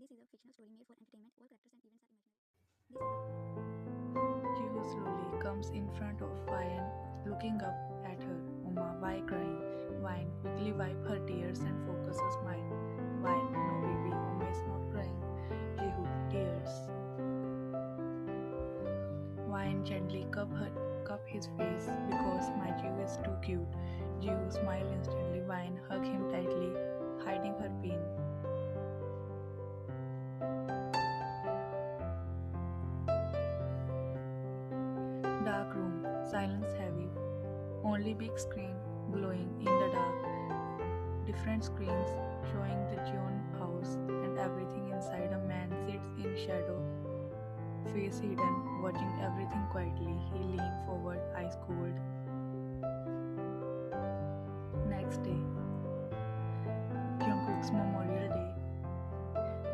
Jiho slowly comes in front of Vian, looking up at her. Uma, why crying? Vian quickly wipe her tears and focus her smile. Vian, no baby, Uma is not crying. Jiho, tears. Vian gently cup his face because my Jiho is too cute. Jiho smile instantly. Vian hug him tightly, hiding her pain. Dark room, silence heavy. Only big screen glowing in the dark. Different screens showing the Jeon house and everything inside. A man sits in shadow, face hidden, watching everything quietly. He leaned forward, eyes cold. Next day, Jungkook's Memorial Day.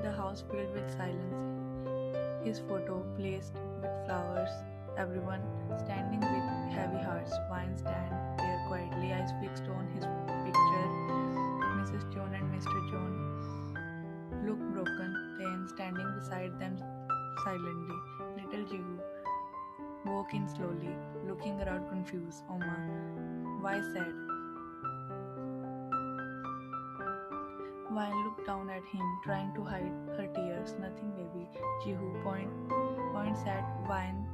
The house filled with silence. His photo placed with flowers. Everyone standing with heavy hearts. Vine stand there quietly, eyes fixed on his picture. Mrs. John and Mr. John look broken, then standing beside them silently. Little Jihu walk in slowly, looking around confused. Oma, why sad? Vine looked down at him, trying to hide her tears. Nothing, baby. Jihu points at Vine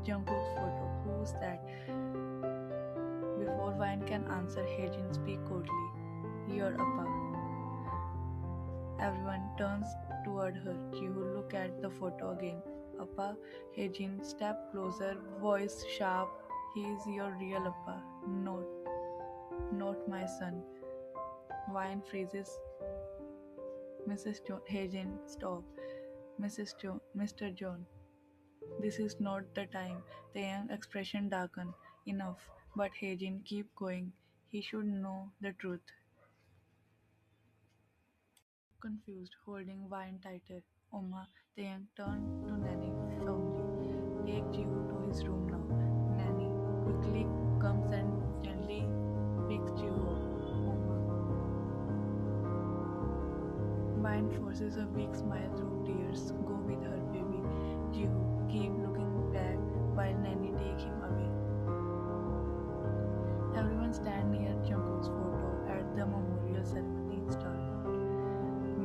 Jungkook's photo. Who's that? Before Vine can answer, Hejin speak coldly. Your Appa. Everyone turns toward her. Jihu look at the photo again. Appa, Hejin step closer, voice sharp. He is your real Appa. Not my son. Vine freezes. Hejin, stop. Mr. John. This is not the time. The young expression darkened. Enough. But Hejin, keep going. He should know the truth. Confused, holding Vine tighter. Oma, the young turned to Nanny firmly. Take Jihu to his room now. Nanny quickly comes and gently picks Jihu up. Oma. Vine forces a weak smile through tears. Go with her, baby. Jihu, keep looking back while Nanny take him away. Everyone stand near Jungkook's photo at the memorial ceremony start.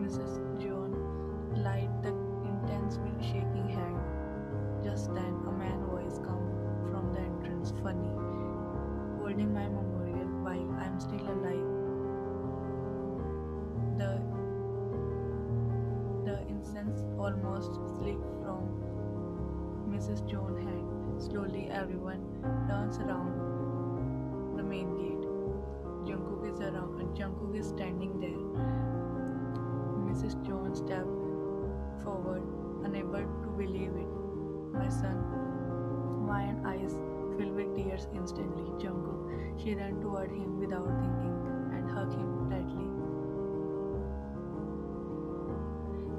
Mrs. John light the intense with shaking hand. Just then a man's voice come from the entrance. Funny. Holding my memorial while I'm still alive. The incense almost slipped from Mrs. John's hand. Slowly everyone turns around the main gate. Jungkook is standing there. Mrs. John stepped forward, unable to believe it. My son, my eyes filled with tears instantly. Jungkook, she ran toward him without thinking and hugged him tightly.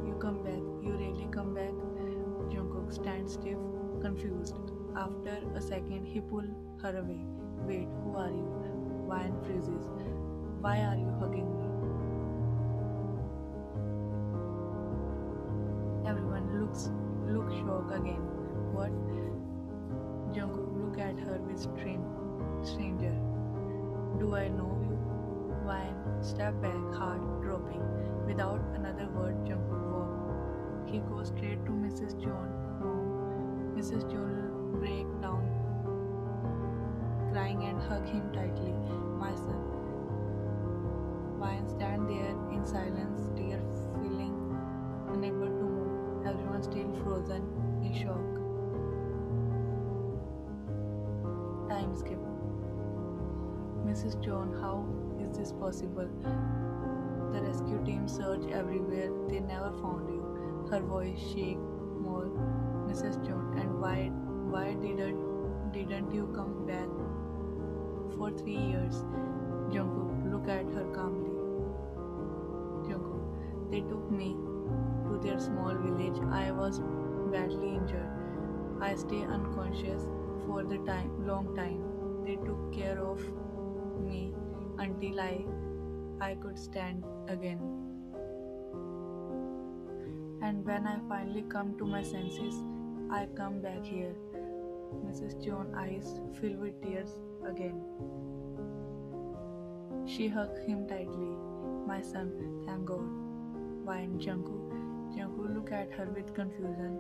You come back, you really come back? Jungkook stands stiff, confused. After a second, he pulled her away. Wait, who are you? Vine freezes. Why are you hugging me? Everyone looks shocked again. What? Jungkook look at her with stranger. Do I know you? Vine step back, heart dropping. Without another word, Jungkook walked. He goes straight to Mrs. John. Mom. Mrs. John break down, crying and hug him tightly. My son. Vine stand there in silence, tear filling, unable to move. Everyone still frozen in shock. Time skip. Mrs. John, how is this possible? The rescue team searched everywhere. They never found you. Her voice shake more. Mrs. John, and why didn't you come back for 3 years? Jungkook, look at her calmly. Jungkook, they took me to their small village. I was badly injured. I stayed unconscious for the long time. They took care of me until I could stand again. And when I finally come to my senses, I come back here. Mrs. Jones' eyes fill with tears again. She hugged him tightly. My son, thank God. Whined Jungkook. Jungkook looked at her with confusion.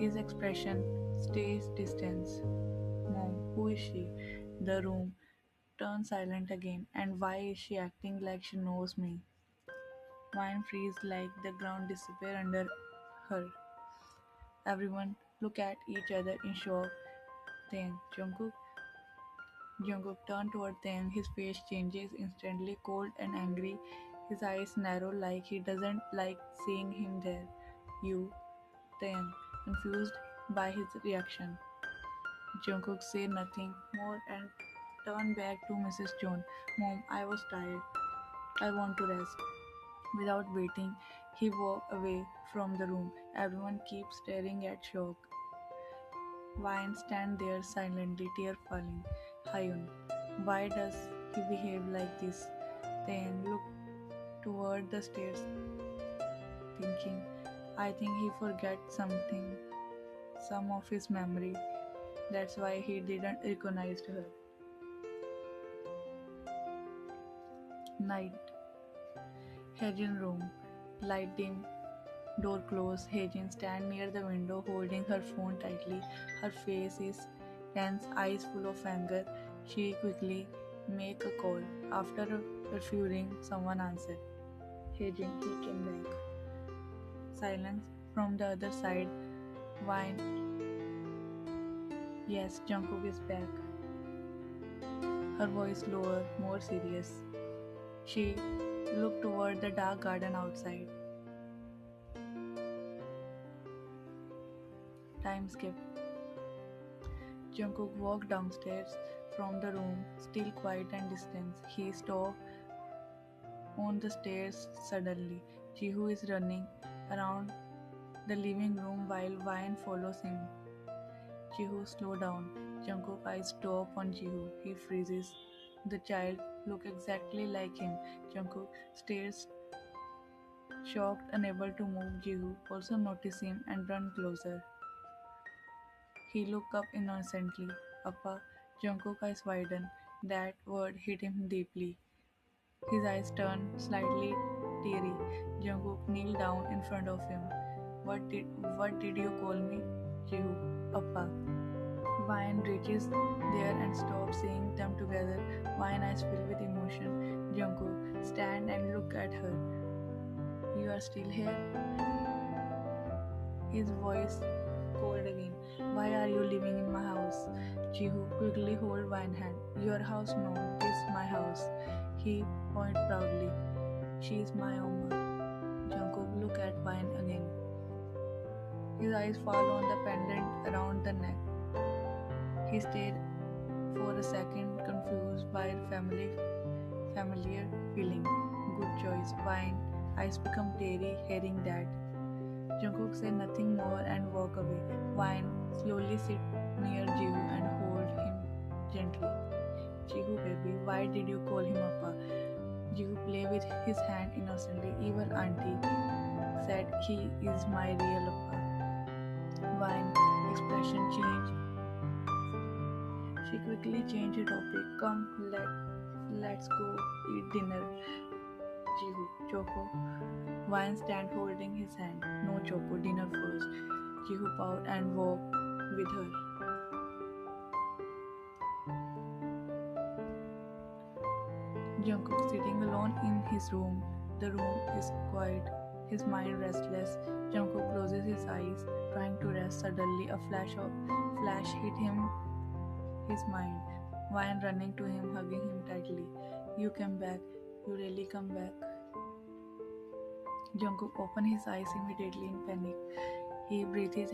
His expression stays distance. Mom, who is she? The room turned silent again. And why is she acting like she knows me? Wine freeze like the ground disappear under her. Everyone look at each other in shock. Then Jungkook turned toward them. His face changes instantly, cold and angry. His eyes narrow like he doesn't like seeing him there. You, Taehyung, confused by his reaction. Jungkook said nothing more and turned back to Mrs. Jones. Mom, I was tired. I want to rest. Without waiting, he walked away from the room. Everyone keeps staring at shock. Wine stand there silently, tear falling. Hyun, why does he behave like this? Then look toward the stairs, thinking, I think he forgot something, some of his memory. That's why he didn't recognize her. Night. Hejin room. Light dim, door closed. Hejin stand near the window holding her phone tightly. Her face is tense, eyes full of anger. She quickly make a call. After a few rings, someone answered. Hejin, he came back. Silence from the other side. Wine. Yes, Jungkook is back. Her voice lower, more serious. She looked toward the dark garden outside. Time skip. Jungkook walked downstairs from the room, still quiet and distant. He stopped on the stairs suddenly. Jihu is running around the living room while Wine follows him. Jihu, slow down. Jungkook eyes stop on Jihu. He freezes. The child look exactly like him. Jungkook stares shocked, unable to move. Jihu also notice him and run closer. He looked up innocently. Appa, Jungkook eyes widen. That word hit him deeply. His eyes turned slightly teary. Jungkook kneeled down in front of him. What did you call me? Jihu, Appa. Wine reaches there and stops seeing them together. Wine eyes filled with emotion. Jungkook stand and look at her. You are still here? His voice cold again. Why are you living in my house? Jihu quickly hold Wine hand. Your house? No, this is my house. He point proudly. She is my Oma. Jungkook look at Wine again. His eyes fall on the pendant around the neck. He stayed for a second, confused by familiar feeling. Good choice, Wine. Eyes become teary hearing that. Jungkook said nothing more and walk away. Wine slowly sit near Jihu and hold him gently. Jihu baby, why did you call him Appa? Jihu play with his hand innocently. Even auntie said he is my real Appa. Wine expression changed. She quickly changed the topic. Come, let's go eat dinner. Jihu, Choco. Wine stand holding his hand. No Choco, dinner first. Jihu bowed and walked with her. Jungkook sitting alone in his room. The room is quiet. His mind restless. Jungkook closes his eyes, trying to rest. Suddenly, a flash hit him. His mind. Wine running to him, hugging him tightly. You came back. You really come back. Jungkook opened his eyes immediately in panic. He breathes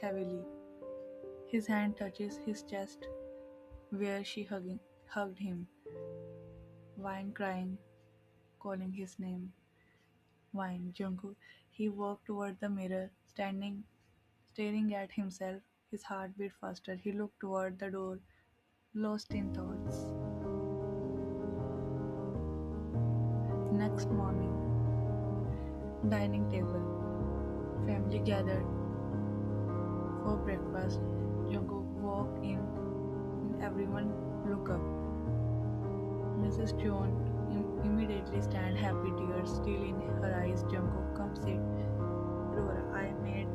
heavily. His hand touches his chest where she hugged him. Wine crying, calling his name. Wine, Jungkook. He walked toward the mirror, staring at himself. His heart beat faster. He looked toward the door, lost in thoughts. Next morning, Dining table. Family gathered for breakfast. Jungkook walked in and everyone looked up. Mrs. John immediately stand happy tears still in her eyes. Jungkook, come sit. Rora, I made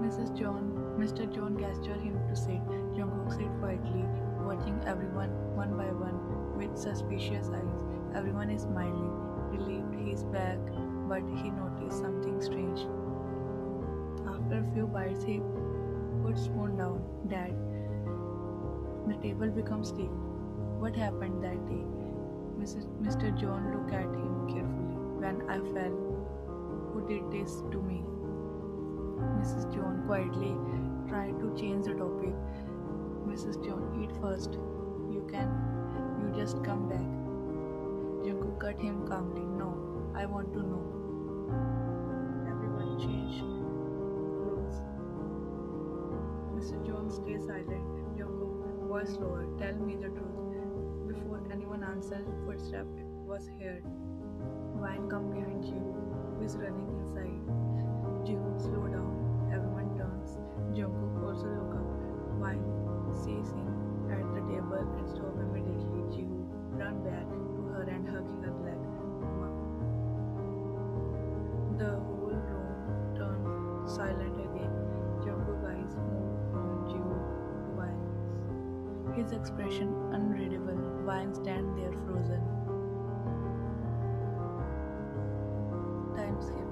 Mrs. John. Mr. John gestured him to sit. Jungkook sat quietly, watching everyone one by one with suspicious eyes. Everyone is smiling, relieved he's back, but he noticed something strange. After a few bites, he put spoon down. Dad, the table becomes still. What happened that day? Mr. John looked at him carefully. When I fell, who did this to me? Mrs. John quietly tried to change the topic. Mrs. John, eat first. You just come back. Jungkook cut him calmly. No, I want to know. Everyone change clothes. Mr. John stay silent. Jungkook, voice lower. Tell me the truth. Before anyone answered, footstep was heard. Wine come behind you. Who is running inside? Jihoon, slow down. Everyone turns. Jungkook also look up. Wine sees him at the table and stop immediately. Jihoon run back to her and hug her leg. The whole room turned silent again. Jungkook's eyes moved from Jihoon to Wine. His expression unreadable. Wine stand there frozen. Time skip.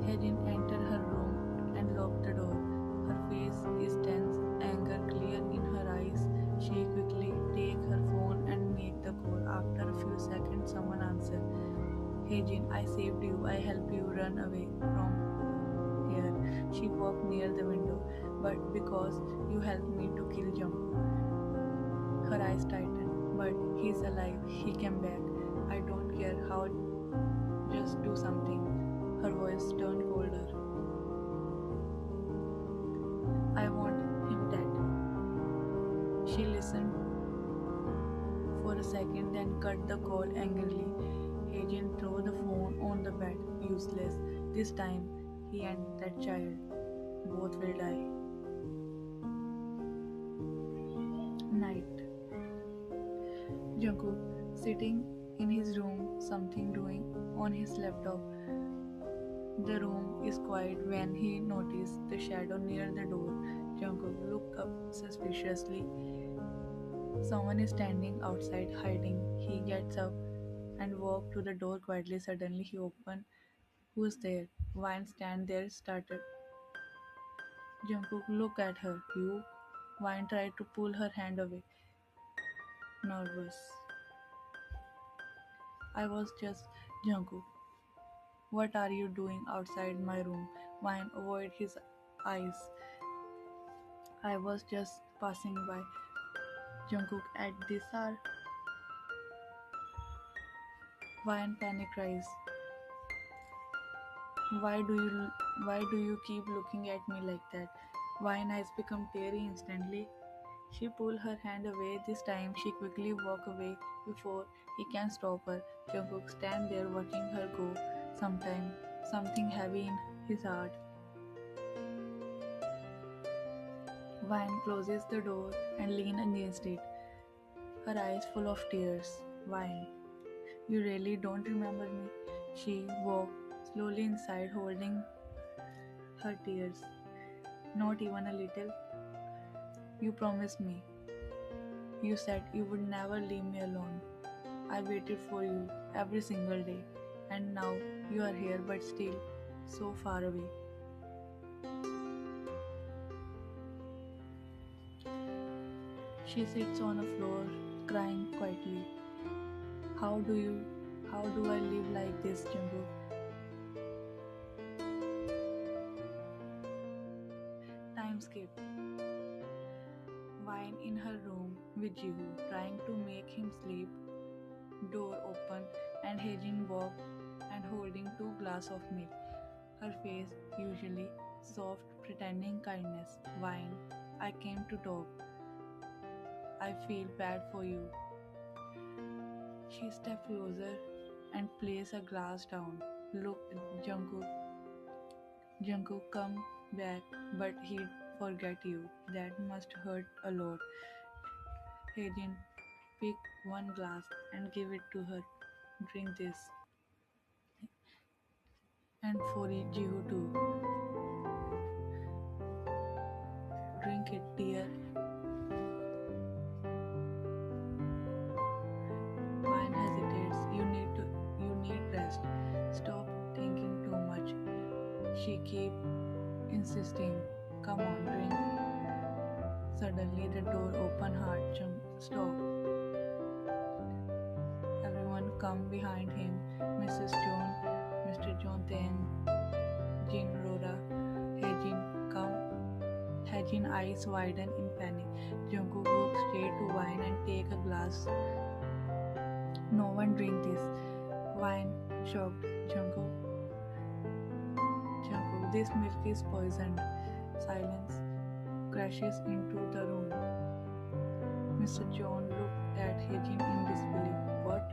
Hejin entered her room and locked the door. Her face is tense, anger clear in her eyes. She quickly take her phone and make the call. After a few seconds, someone answered. Hejin, I saved you. I helped you run away from here. She walked near the window. But because you helped me to kill Jungkook. Her eyes tightened. But he's alive. He came back. I don't care how. Just do something. Her voice turned colder. I want him dead. She listened for a second, then cut the call angrily. Agent threw the phone on the bed. Useless. This time, he and that child. Both will die. Night. Jungkook sitting in his room, something doing on his laptop. The room is quiet when he noticed the shadow near the door. Jungkook looked up suspiciously. Someone is standing outside hiding. He gets up and walks to the door quietly. Suddenly he opened. Who's there? Vine stand there started. Jungkook looked at her. You? Vine tried to pull her hand away. Nervous. I was just Jungkook. What are you doing outside my room? Vine avoided his eyes. I was just passing by. Jungkook at this hour. Vine panic cries. Why do you why do you keep looking at me like that? Vine eyes become teary instantly. She pulled her hand away. This time she quickly walked away before he can stop her. Jungkook stand there watching her go. Sometime something heavy in his heart. Vine closes the door and leans against it, her eyes full of tears. Vine, you really don't remember me? She walked slowly inside, holding her tears. Not even a little. You promised me. You said you would never leave me alone. I waited for you every single day, and now you are here but still so far away. She sits on the floor, crying quietly. How do you, how do I live like this, Jungkook? Time skip. Wine in her room with Jihu, trying to make him sleep. Door open and Hejin walked and holding two glass of milk. Her face usually soft, pretending kindness. Wine. I came to talk. I feel bad for you. She stepped closer and place a glass down. Look, Jungkook. Jungkook, come back, but he'd forget you. That must hurt a lot. Hejin, pick one glass and give it to her. Drink this. And for Jihu too. Drink it, dear. Wine hesitates. You need rest. Stop thinking too much. She keep insisting. Come on, drink. Suddenly the door open hard. Stop. Everyone come behind him. Mrs. John, Mr. John Tan, Jin Rora, Hejin come. Hejin eyes widen in panic. Jungkook looks straight to wine and take a glass. No one drink this. Wine shocked. Jungkook, this milk is poisoned. Silence crashes into the room. Mr. John looked at Hejin in disbelief. What?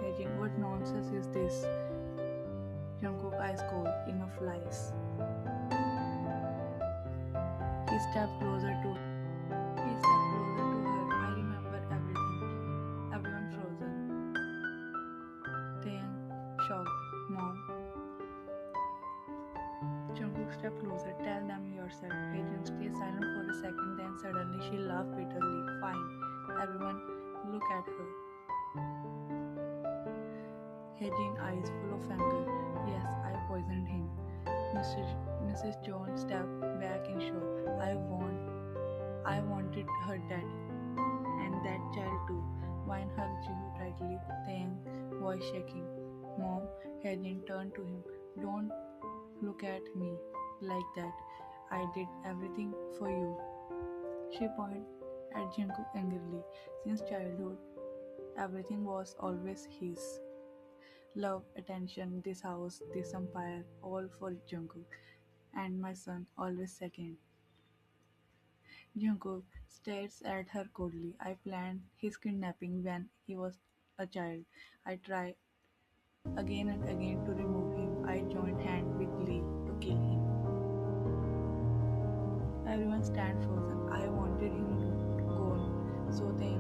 Hejin, what nonsense is this? Jungkook eyes cold. Enough lies. He stepped closer to her. I remember everything. Everyone frozen. Taehyung shocked. Mom. Jungkook stepped closer. Tell them yourself. Hejin stay silent for a second, then suddenly she laughed bitterly. Fine. Everyone look at her. Hejin eyes full of anger. Yes, I poisoned him. Mrs. John stepped back in shock. I wanted her dead. And that child too. Wine hugged Jihu tightly, Taehyung voice shaking. Mom, Hejin turned to him. Don't look at me like that. I did everything for you. She pointed at Jungkook angrily. Since childhood, everything was always his. Love, attention, this house, this empire, all for Jungkook. And my son, always second. Jungkook stares at her coldly. I planned his kidnapping when he was a child. I tried again and again to remove him. I joined hand with Lee to kill him. Everyone stand frozen. I wanted him gone, so they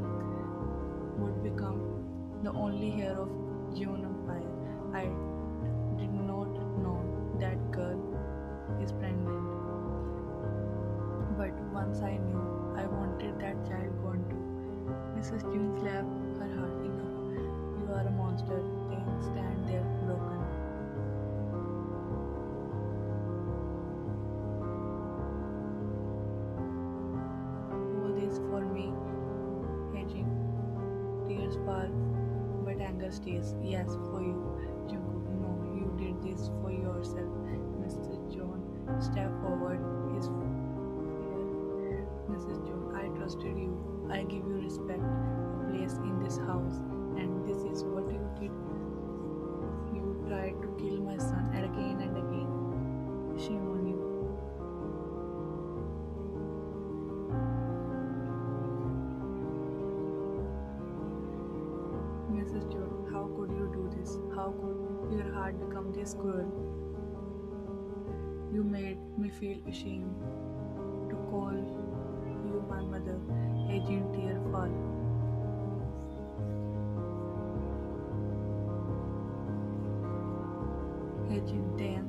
would become the only heir of June Empire. I did not know that girl is pregnant. But once I knew, I wanted that child gone too. Mrs. June slapped her heart. Enough. You are a monster. They stand there broken. All this for me, Hejin. Tears fall, but anger stays. Yes, for you. Jungkook, no, you did this for yourself. Mr. John stepped forward. His fear. Mrs. John, I trusted you. I give you respect, a place in this house, and this is what you did. You tried to kill my son again and again. Shame on you. Mrs. John, how could you do this? How could your heart become this cruel? You made me feel ashamed to call you my mother. Agent tear fall. Agent Tan,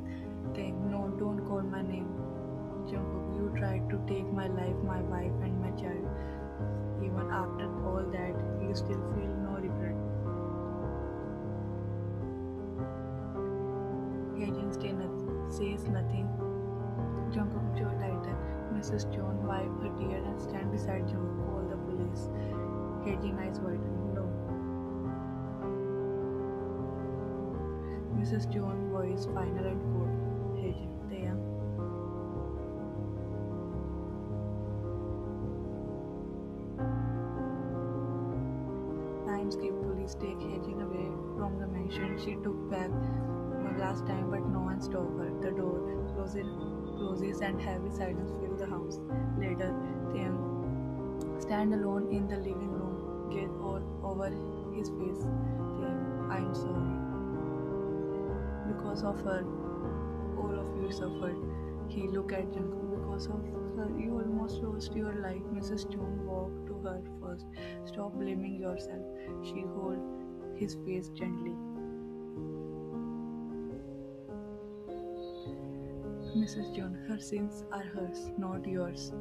no, don't call my name. Jungkook, you tried to take my life, my wife, and my child. Even after all that, you still feel no regret. Agent says nothing. Jungkook jaw tightened. Mrs. John wiped her tears and stand beside Jungkook. Call the police. Hejin eyes widened. No. Mrs. John voice final and cold. Hejin, Taehyung. Time skip. Police take Hejin away from the mansion. She took back one last time, but no one stopped her. The door closes and heavy silence fills the house. Later, Taehyung stand alone in the living room, gaze all over his face. Taehyung, I sorry. Because of her, all of you suffered. He looked at Jungkook. Because of her, you almost lost your life. Mrs. Chun walked to her first. Stop blaming yourself. She held his face gently. Mrs. John, her sins are hers, not yours.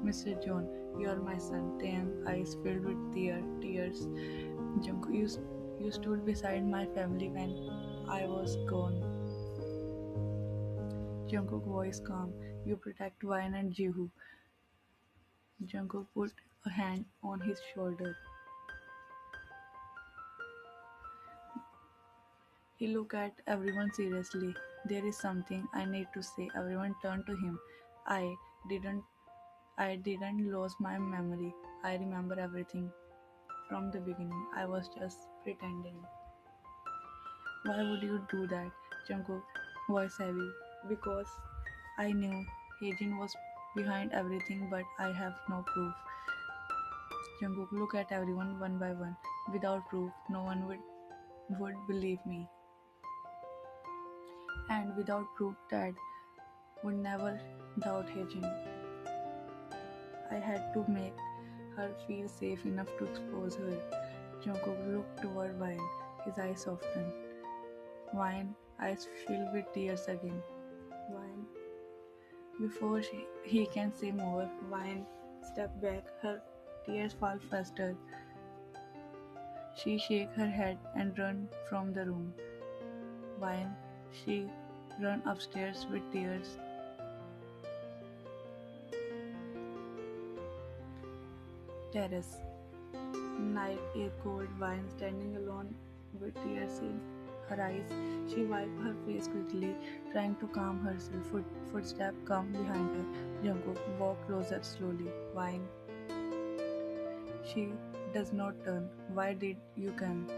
Mr. John, you are my son. Taehyung, eyes filled with tears. Jungkook, you stood beside my family when I was gone. Jungkook voice calm. You protect Wine and Jihu. Jungkook put a hand on his shoulder. He looked at everyone seriously. There is something I need to say. Everyone turned to him. I didn't I didn't lose my memory. I remember everything from the beginning. I was just pretending. Why would you do that? Jungkook voice heavy. Because I knew Heijin was behind everything but I have no proof. Jungkook looked at everyone one by one. Without proof, no one would believe me. And without proof, Dad would never doubt Hejin. I had to make her feel safe enough to expose her. Jungkook looked toward Vine. His eyes softened. Vine, eyes filled with tears again. Vine. Before he can say more, Vine stepped back. Her tears fall faster. She shake her head and run from the room. Vine, she run upstairs with tears. Terrace. Night air cold, Vine standing alone with tears in her eyes. She wiped her face quickly, trying to calm herself. Footsteps come behind her. Jungkook walked closer slowly. Vine. She does not turn. Why did you come?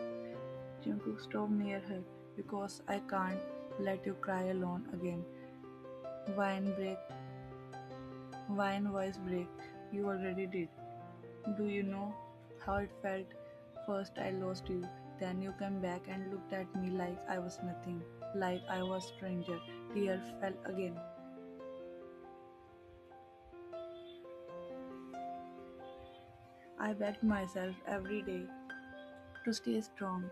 Jungkook stopped near her. Because I can't let you cry alone again. Vine break. Vine voice break. You already did. Do you know how it felt? First, I lost you. Then you came back and looked at me like I was nothing, like I was stranger. Tear fell again. I begged myself every day to stay strong.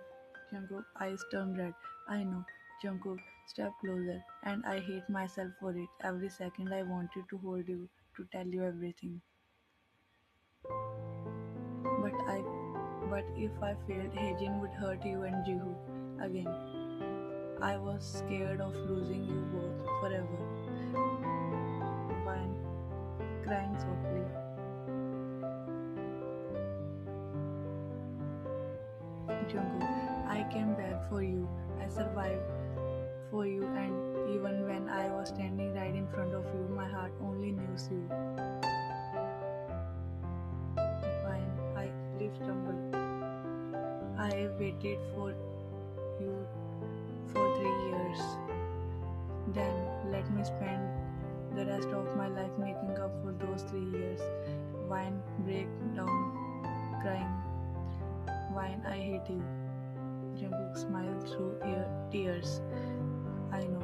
Jungkook eyes turned red. I know. Jungkook step closer, and I hate myself for it. Every second I wanted to hold you, to tell you everything. But I, but if I failed, Hejin would hurt you and Jihu again. I was scared of losing you both forever. Vine crying softly. Jungkook, I came back for you. I survived for you, and even when I was standing right in front of you, my heart only knew you. Vine, I live stumbled. I waited for you for 3 years. Then let me spend the rest of my life making up for those 3 years. Vine break down, crying. Vine, I hate you. Jungkook smiled through tears. I know.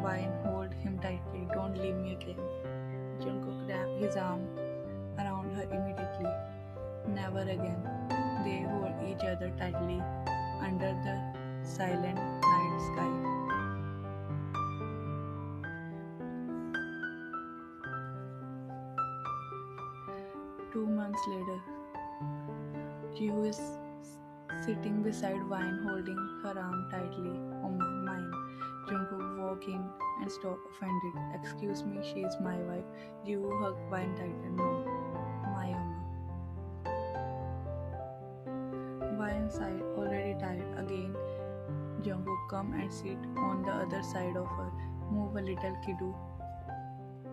Vine hold him tightly. Don't leave me again. Jungkook wrapped his arm around her immediately. Never again. They hold each other tightly under the silent night sky. 2 months later, Jihu is sitting beside Vine holding her arm tightly. Oma, mine. Jungkook walk in and stop offended. Excuse me, she is my wife. Jihu hug Vine tighter. No, my Oma. Vine sighed, already tired. Again, Jungkook come and sit on the other side of her. Move a little, kiddo.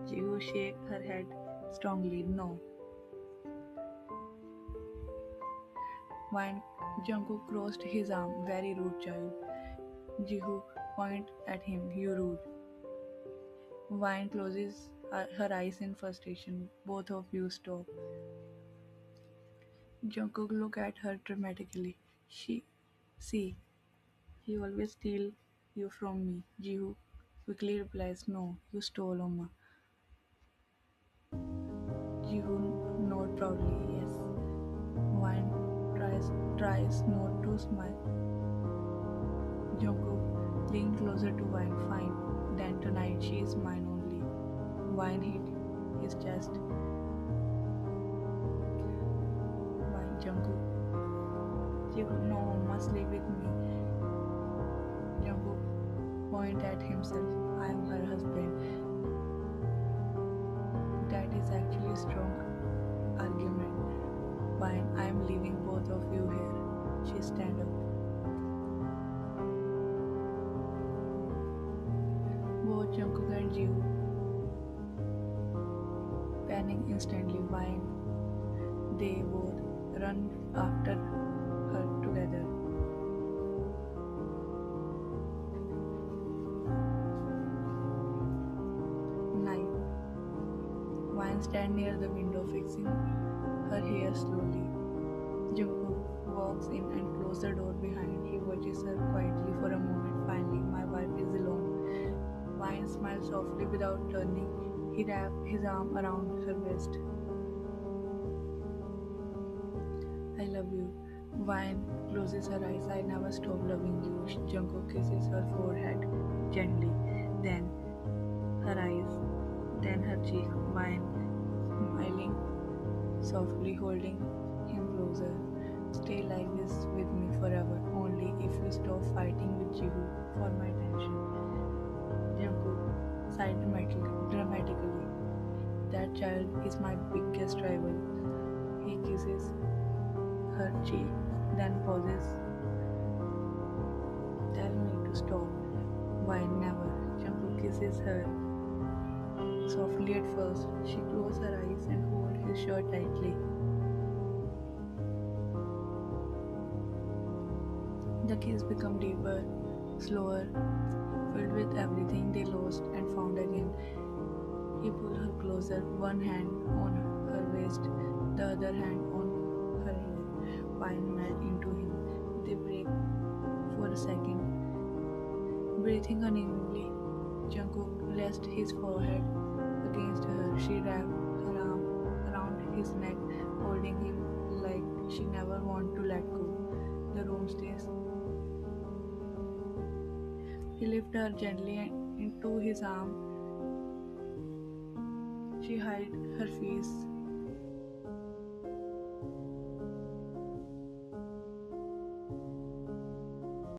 Jihu shake her head strongly. No. Vine Jungkook crossed his arm. Very rude child. Jihu point at him. You rude. Vine closes her eyes in frustration. Both of you stop. Jungkook look at her dramatically. She, see, he always steal you from me. Jihu quickly replies, no, you stole Oma. Jihu nod proudly, yes. Wine tries not to smile. Jungkook leaned closer to Wine. Fine, then tonight she is mine only. Wine hit his chest. Wine Jungkook. Jihu, no, must live with me. Jungkook point at himself. I am her husband. That is actually a strong argument. Fine, I am leaving both of you here. She stand up. Both Jungkook and Jiwoo panic instantly. Wine, they both run after her together. Night. Wine stand near the window fixing her hair slowly. Jungkook walks in and closes the door behind. He watches her quietly for a moment. Finally, my wife is alone. Wine smiles softly without turning. He wraps his arm around her waist. I love you. Wine closes her eyes. I never stop loving you. Jungkook kisses her forehead gently. Then her eyes. Then her cheek. Wine smiling softly, holding him closer. Stay like this with me forever. Only if you stop fighting with Jihu for my attention. Jungkook sighed dramatically. That child is my biggest rival. He kisses her cheek, then pauses. Tell me to stop. Why never? Jungkook kisses her softly at first. She closes her eyes and holds his shirt tightly. The kiss became deeper, slower, filled with everything they lost and found again. He pulled her closer, one hand on her waist, the other hand on her hair. Wine melt into him. They break for a second, breathing unevenly. Jungkook rests his forehead against her. She wrapped her arm around his neck, holding him like she never wanted to let go. The room stays. He lifted her gently into his arm. She hid her face